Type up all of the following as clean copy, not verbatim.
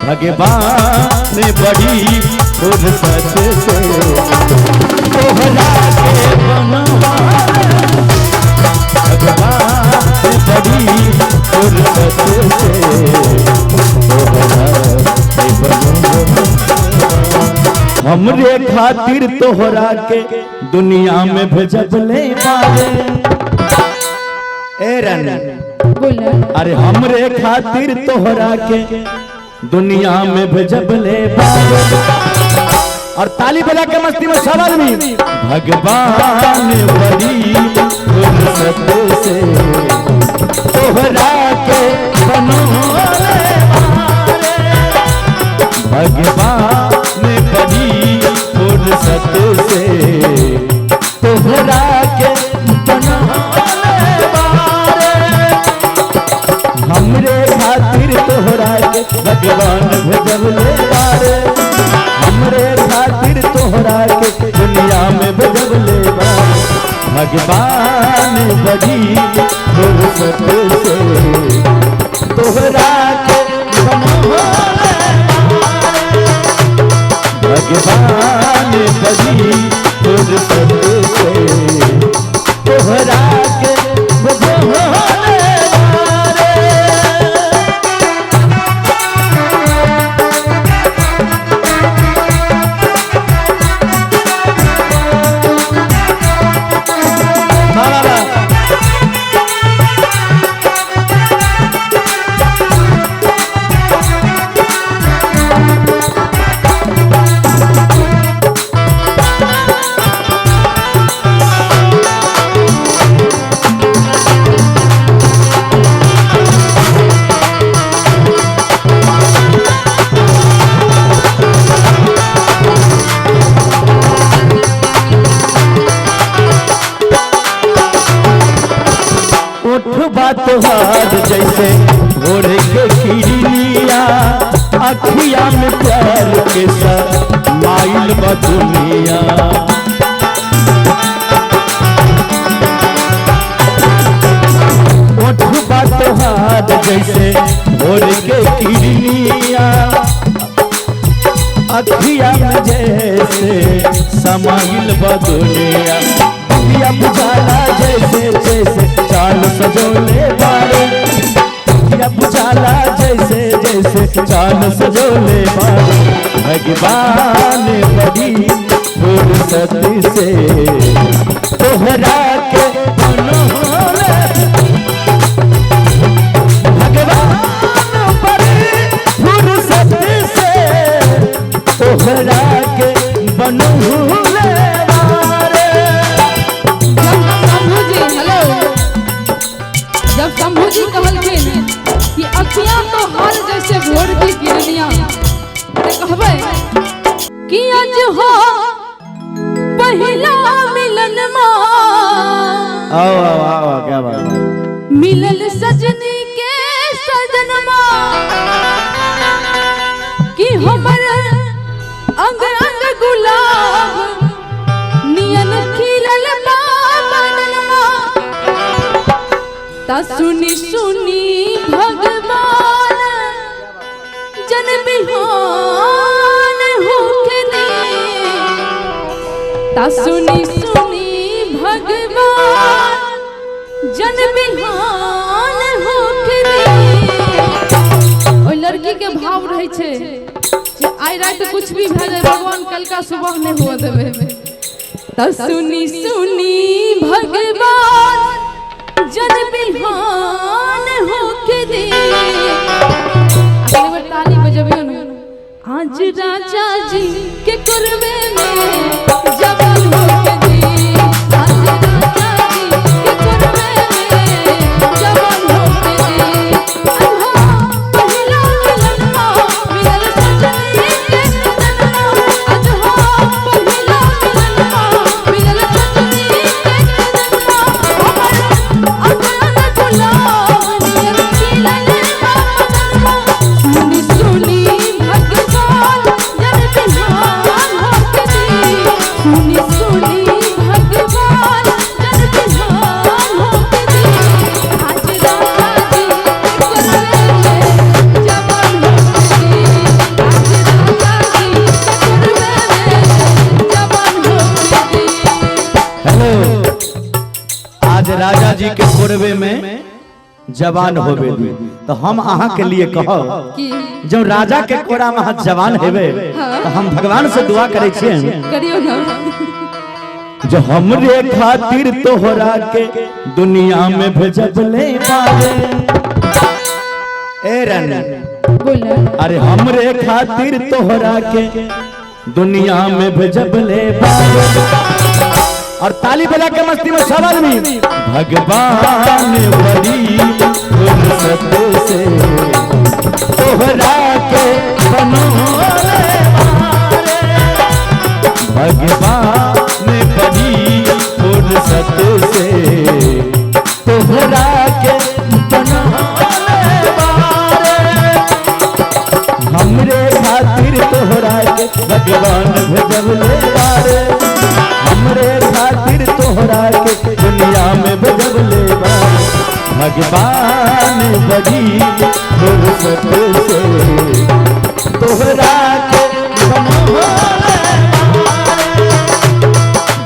भगवान बड़ी फुर्सत से तोहरा के बनवाले, भगवान बड़ी फुर्सत से तोहरा के बनवाले। हमरे खातिर तोहरा के दुनिया में भेजले बारे। ए रानी अरे हमरे खातिर तोहरा के दुनिया में भेजले बारे। और ताली बजा के मस्ती में सब आदमी भगवान बड़ी फुर्सत से तोहरा के बनवाले बारे। भगवान बड़ी फुर्सत से तोहरा के बनवाले बारे। हमरे खातिर तोहरा के भगवान भेजले बारे। हमरे खातिर तोहरा के दुनिया में भेजले बारे। भगवान बड़ी फुर्सत से तोहरा के बनवाले बारे। भगवान बड़ी फुर्सत से तोहरा के बनवाले तोहार जैसे भोर के किरनिया अखिया में प्यार के साथ माइल बदुनिया। ओठबा तोहार जैसे भोर के किरनिया अखिया में जैसे समाइल बदुनिया। दिया बुझाला जैसे जैसे चाल सजोले बारे। दिया बुझाला जैसे जैसे चाल सजोले बारे। भगवान बड़ी फुर्सत से तोहरा के बनवाले। भगवान बड़ी फुर्सत से तोहरा के बनवाले। जब शंभू जी कहलखिन कि अखियां तो हर जैसे भोर की किरनिया, कहबे कि आज हो पहला मिलन मां। आओ आओ आओ क्या बात। मिलल सजनी के सजन मां कि हमर अंग अंग गुलाब नियन खिलल बाबन मां। ता सुनी सुनी भगवान जन बिहान होके दे। ता सुनी सुनी भगवान जन बिहान होके दे। ओ लड़की के भाव रहे छे जे आइ रात कुछ भी भ जाए भगवान कल का सुबह में हुआ देवे। ता सुनी सुनी भगवान जन बिहान होके दे। अगली बार ताली बजबियो ना। आज राजा जी के कुरबे में जवान होके दे। आज राजा जी के कुरबे में जवान होके दे। आज पहला मिलन मिलल सजनी के सजन। आज पहला मिलन मिलल सजनी के सजन। सुनी सुनी भगवान जन बिहान होके दे। जी के कोरबे में जवान होबे दी। तो हम अहाँ के लिए कहो कि जो राजा के कोरा में हाथ जवान हेबे तो हम भगवान से दुआ करे छिए करियो ना जो हमरे खातिर तोहरा के दुनिया में भेजले बारे। ए रानी बोला अरे हमरे खातिर तोहरा के दुनिया में भेजले बारे। और ताली बजा के मस्ती में सब आदमी भगवान बड़ी फुर्सत से तोहरा के बनोले बारे। भगवान बड़ी फुर्सत से तोहरा के बनोले बारे। हमरे खातिर तोहरा के भगवान भेजले बारे। हमरे खातिर तोहरा के दुनिया में भेजले बारे। भगवान बड़ी फुर्सत से तोहरा के बनोले बारे।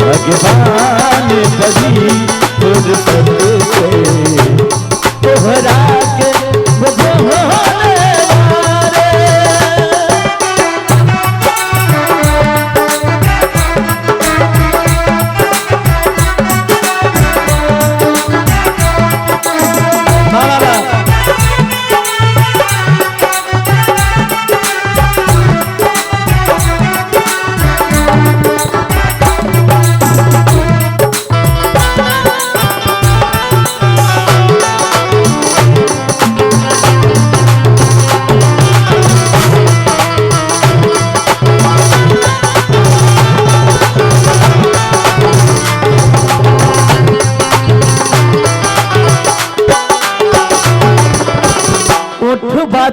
भगवान बड़ी फुर्सत से तोहरा के बनोले बारे।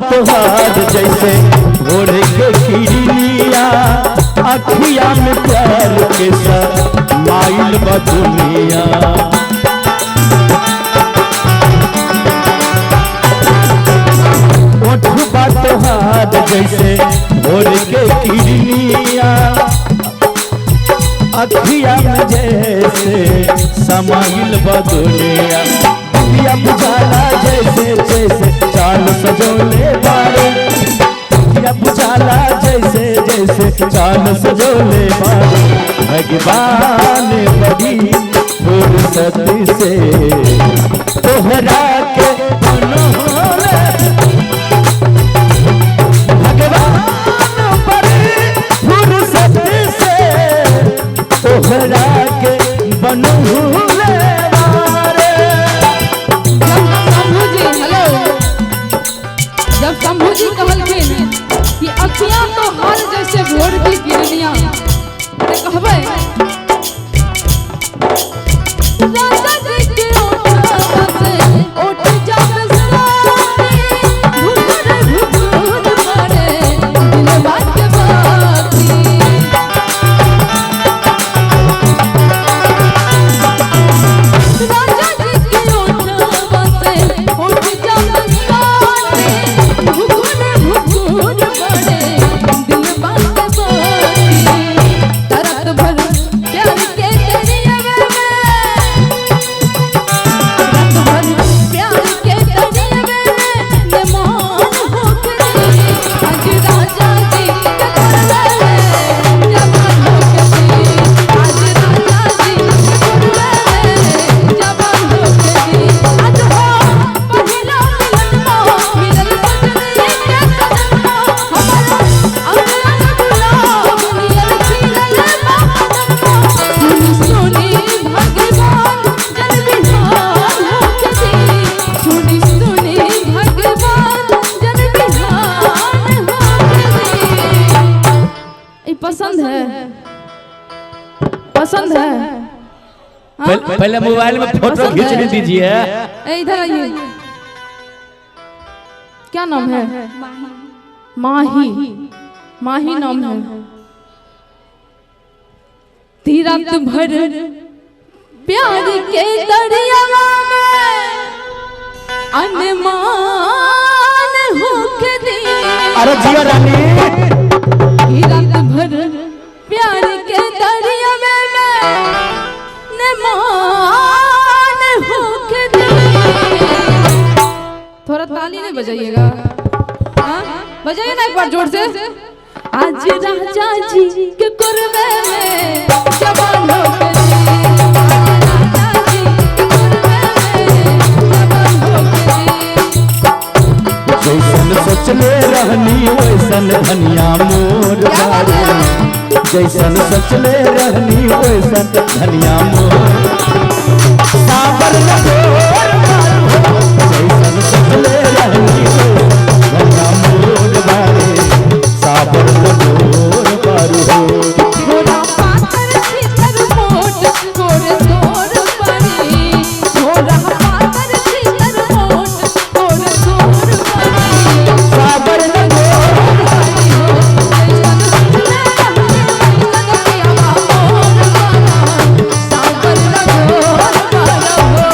तोहार जैसे भोर के किरनिया अखिया में प्यार के साथ माइल बा दुनिया। ओठबा तोहार जैसे भोर के किरनिया अखिया में जैसे समाइल बा दुनिया। दिया बुझाला जैसे जैसे चाल सजोले बारे। दिया बुझाला जैसे जैसे चाल सजोले बारे। भगवान बड़ी फुर्सत से तोहरा के बनोले। भगवान बड़ी फुर्सत से तोहरा के बनोले। जब शंभू जी कहलखिन कि अखियां तो हर जैसे भोर की किरनिया कहबे राजा जी के ओठवा से ओठ जब सारे घुघुर मारे दिलवा के बाती। राजा जी के ओठवा से ओठ जब पसंद है पसंद है। पहले मोबाइल में फोटो खींच दीजिए। इधर आइए। क्या नाम है? माही। माही नाम है। तीरथ भर प्यार के दरिया में अनमान होके दी। अरे जिया रानी तीरथ भर प्यार के दरिया में मान होके ना एक बार जोर से। आज राजा जी के कुरबे में जवान हो के जी, जैसन सोचले रहनी वैसन धनिया मोर बारे, जैसन सोचले रहनी वैसन धनिया मोर साबर लगोर बारू हो, जैसन सोचले रहनी वैसन धनिया मोर बारे साबर लगोर बारू हो। थोड़ा पातर छीतर मोट गोर गोर पड़ी, थोड़ा पातर छीतर मोट गोर गोर पड़ी साबर लगोर पड़ी हो, जैसन सुनले रहनी वैसन पियावा मोर बना, साबर लगोर बना हो।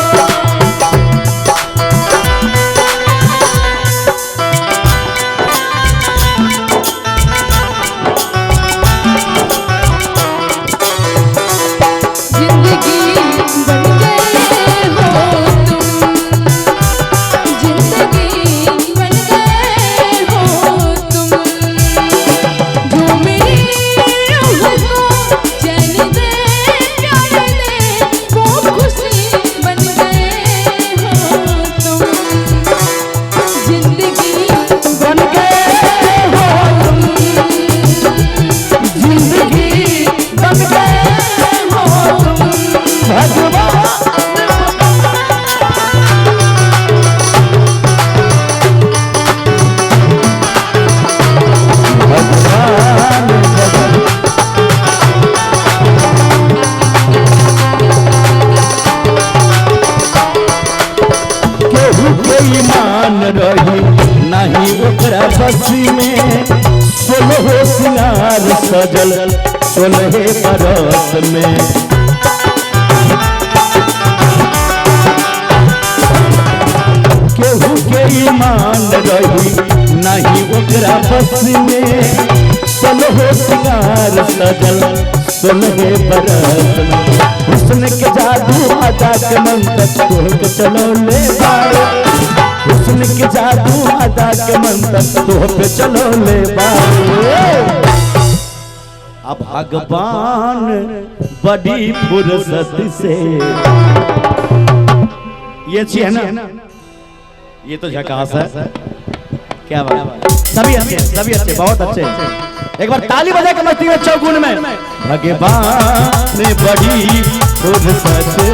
जिंदगी बन गए हो तुम, जिंदगी बन गए हो तुम, जो मेरी रूह को चैन दे प्यार दे वो खुशी बन गए हो तुम, जिंदगी बन गए हो तुम, जिंदगी बन गए हो तुम भगवान भगवान केहू के ईमान रही नहीं ओकरा बसी में, सोलह सिंगार सजल 16 बरस में। केहू के ईमान रही नहीं ओकरा बसी में, 16 सिंगार सजल 16 बरस में। हुस्न के जादू अदा के मंत्र तोह के चलौले बारे, हुस्न के जादू अदा के मंत्र तोह पे चलौले बारे। अब भगवान बड़ी फुर्सत से ये चीज है ना, ये तो झकास है। क्या बात, सभी अच्छे बहुत अच्छे। एक बार ताली बजा के मस्ती में चौगुन में। भगवान ने बड़ी फुर्सत से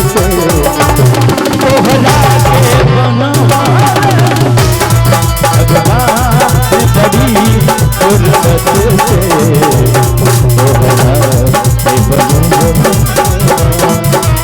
तोहरा के बनवा, भगवान ने बड़ी फुर्सत से तोहरा के बनवा।